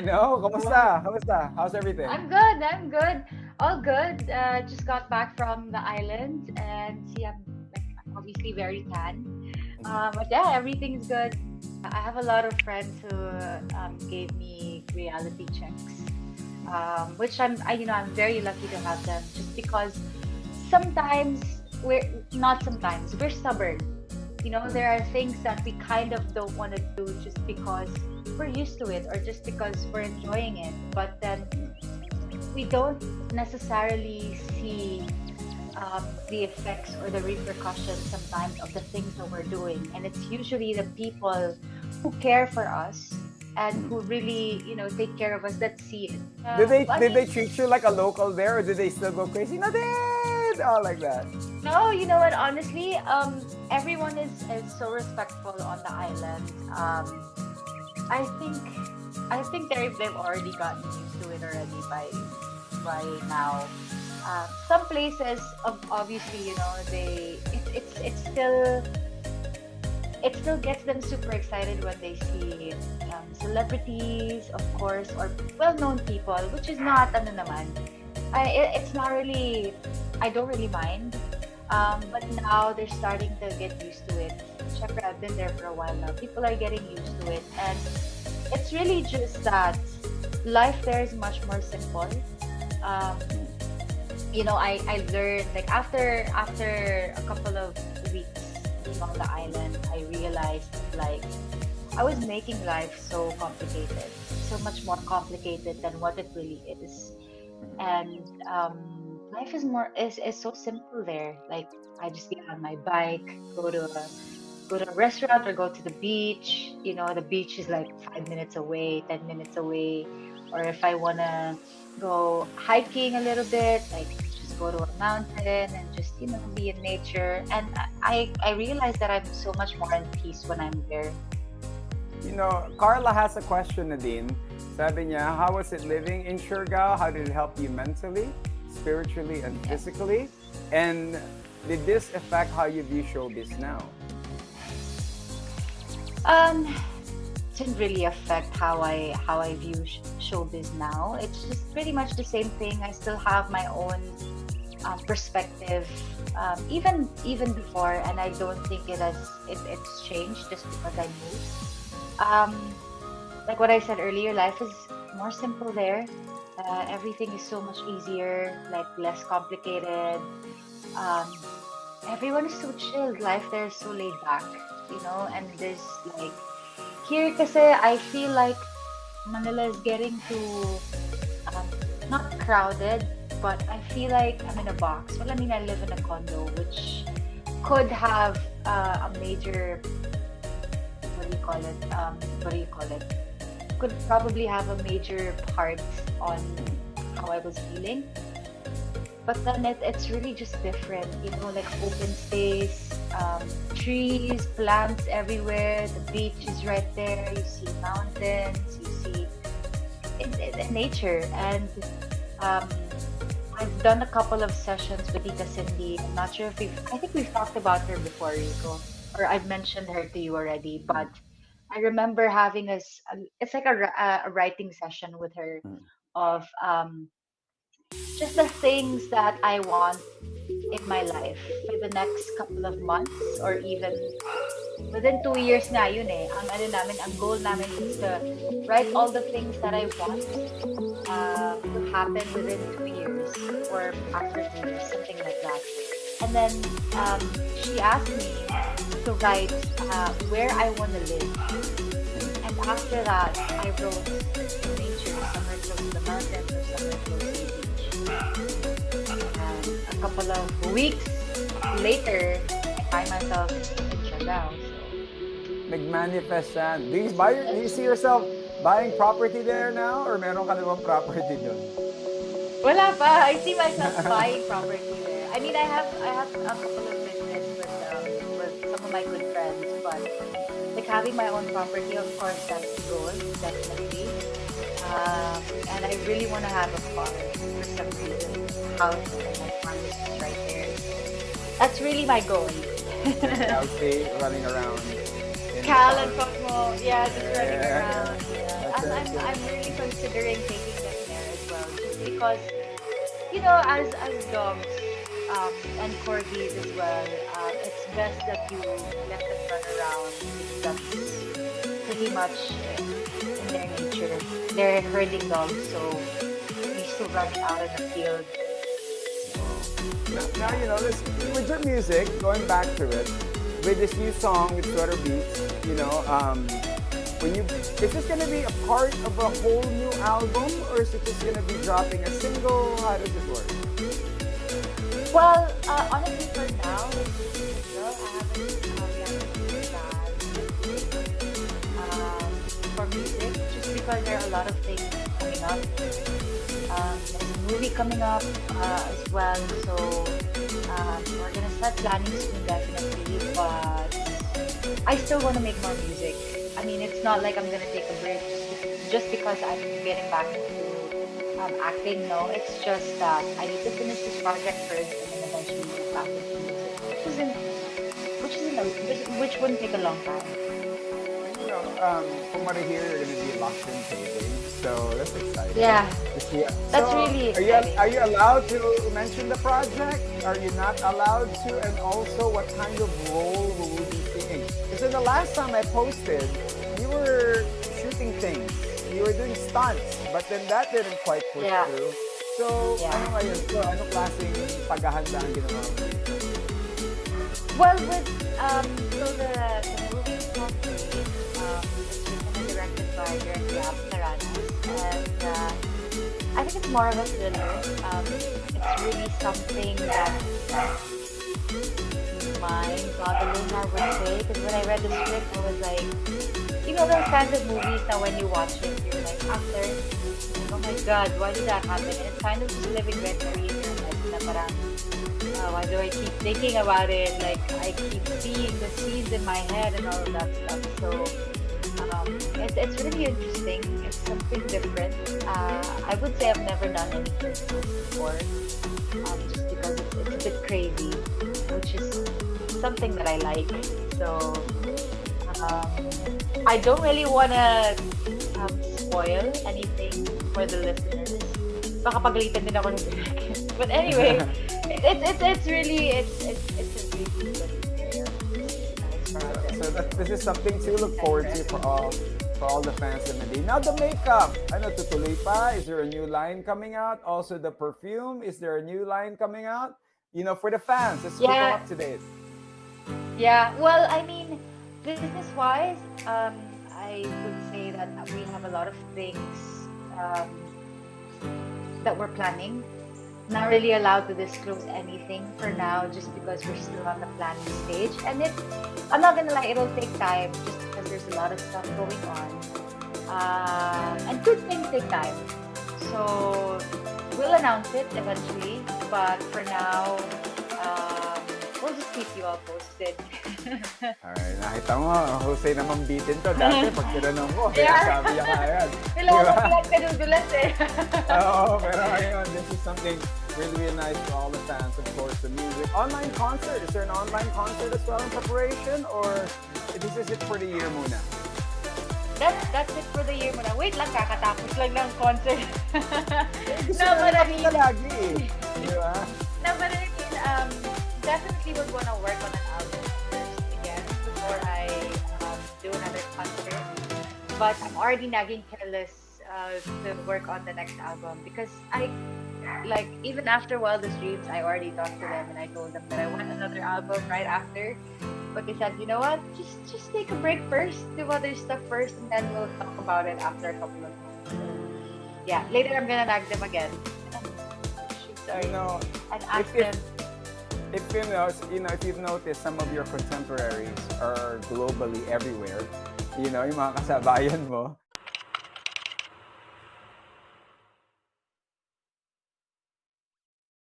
I know. Kamusta? Kamusta? How's everything? I'm good. I'm good. All good. Just got back from the island, and see, I'm like obviously very tan. But yeah, everything's good. I have a lot of friends who gave me reality checks, which I'm very lucky to have them. Just because sometimes we're not sometimes we're stubborn. There are things that we kind of don't want to do just because we're used to it or just because we're enjoying it. But then we don't necessarily see the effects or the repercussions sometimes of the things that we're doing. And it's usually the people who care for us and who really, take care of us that see it. Did they treat you like a local there, or did they still go crazy? Nadine, all like that. No, you know what? Honestly, everyone is so respectful on the island. I think they've already gotten used to it already by now. Some places, obviously, it still gets them super excited when they see celebrities, of course, or well-known people, which is not ano naman. It's not really. I don't really mind. But now they're starting to get used to it. Syempre, I've been there for a while now. People are getting used to it, and it's really just that life there is much more simple. Um, I learned like after a couple of weeks being on the island, I realized like I was making life so complicated, so much more complicated than what it really is. And life is so simple there. Like I just get on my bike, go to a restaurant or go to the beach. The beach is like 5 minutes away, 10 minutes away. Or if I wanna go hiking a little bit, like just go to a mountain and just be in nature. And I realize that I'm so much more in peace when I'm there. Carla has a question, Nadine. Sabi niya, how was it living in Siargao? How did it help you mentally, spiritually, and physically? And did this affect how you view showbiz now? Didn't really affect how I view showbiz now. It's just pretty much the same thing. I still have my own perspective, even before, and I don't think it's changed just because I moved. Like what I said earlier, life is more simple there. Everything is so much easier, like less complicated. Um, Everyone is so chilled. Life there is so laid back, and there's like here kasi I feel like Manila is getting too um, not crowded, but I feel like I'm in a box. Well, I mean, I live in a condo, which could have a major what do you call it? What do you call it? Could probably have a major part on how I was feeling. But then it's really just different, like open space, trees, plants everywhere, the beach is right there, you see mountains, you see nature. And um, I've done a couple of sessions with Tita Cindy. I'm not sure if I think we've talked about her before, Rico, or I've mentioned her to you already, but I remember having it's like a writing session with her of just the things that I want in my life for the next couple of months or even within 2 years nga yun eh. Ang goal namin is to write all the things that I want to happen within 2 years or after 2 years, something like that. And then she asked me to write where I want to live. And after that, I wrote nature, somewhere close to the mountains or somewhere close to the beach. And a couple of weeks later, I find myself in Siargao. Nag-manifest yan. Do you see yourself buying property there now, or meron ka namang property doon? Wala pa. I see myself buying property there. I mean, I have a couple of business with some of my good friends, but like having my own property, of course, that's the goal, definitely. And I really want to have a farm for some reason. House and my farm is just right there. That's really my goal. I'll say running around. Cal and Cosmo, yeah, just running around. Yeah. process. I'm really considering taking them there as well, just because you know, as dogs and corgis as well, it's best that you let them run around because that's pretty much in their nature. They're herding dogs, so they used to run out in the field. Now, this, with your music, going back to it, with this new song with Sweater Beats, is this gonna be a part of a whole new album, or is it just gonna be dropping a single? How does it work? Well, honestly, for now, it's single. I haven't we haven't for music, just because there are a lot of things coming up. There's a movie coming up as well, so we're gonna start planning soon, definitely. But I still want to make more music. I mean, it's not like I'm gonna take a break just because I'm getting back into acting. No, it's just that I need to finish this project first and then eventually move back into music, which wouldn't take a long time. From what I hear, you're gonna be locked in taping, so that's exciting. Yeah, Yeah. that's So, really are you exciting. are you allowed to mention the project? Are you not allowed to? And also, what kind of role will we be singing? Because the last time I posted, you were shooting things, you were doing stunts, but then that didn't quite push Yeah. through. So, Yeah. ano ngayon? So, ano klaseng paghahanda ang ginawa mo dito? Well, with so the movie is called Nadine. It's written and directed by Director Taranas, and I think it's more of a thriller. It's really something that mind-boggling, I would say. Because when I read the script, I was like, those kinds of movies that when you watch it, you're like, after, oh my God, why did that happen? And it's kind of just living rent-free in your head. Na parang, why do I keep thinking about it? Like, I keep seeing the scenes in my head and all of that stuff. So, it's really interesting. It's something different. I would say I've never done anything like this before, just because it's a bit crazy, which is something that I like. So, I don't really want to spoil anything for the listeners. Baka paglitan din ako ng direct. But anyway, it's really a really good experience. Nice project. So this is something to look forward to for all the fans of Nadine. Now the makeup, ano tutuloy pa? Is there a new line coming out? Also the perfume, is there a new line coming out? For the fans, let's keep them up to date. Yeah, well, I mean, business-wise, I would say that we have a lot of things that we're planning. Not really allowed to disclose anything for now, just because we're still on the planning stage. And I'm not gonna lie, it'll take time, just because there's a lot of stuff going on. And good things take time. So we'll announce it eventually, but for now, we'll just keep you all posted. Alright, nakita mo, Jose naman bitin to. Dati pag tinanong ko, kaya Yeah. sabi niya kaya. Kailangan ko lang Nadulas eh. Oo, pero ngayon, this is something really nice for all the fans, of course, the music. Online concert, is there an online concert as well in preparation? Or this is it for the year muna? That's it for the year muna. Wait lang, kakatapos lang ng concert. Gusto No, but I mean, ka lagi eh. Di ba? no, but I mean, definitely would want to work on an album first again before I do another concert. But I'm already nagging Careless to work on the next album, because even after Wildest Dreams, I already talked to them and I told them that I want another album right after. But they said, you know what, just take a break first, do other stuff first, and then we'll talk about it after a couple of months. So, yeah, later I'm gonna nag them again. Shoot, sorry. And ask them. If if you've noticed, some of your contemporaries are globally everywhere. Yung mga kasabayan mo,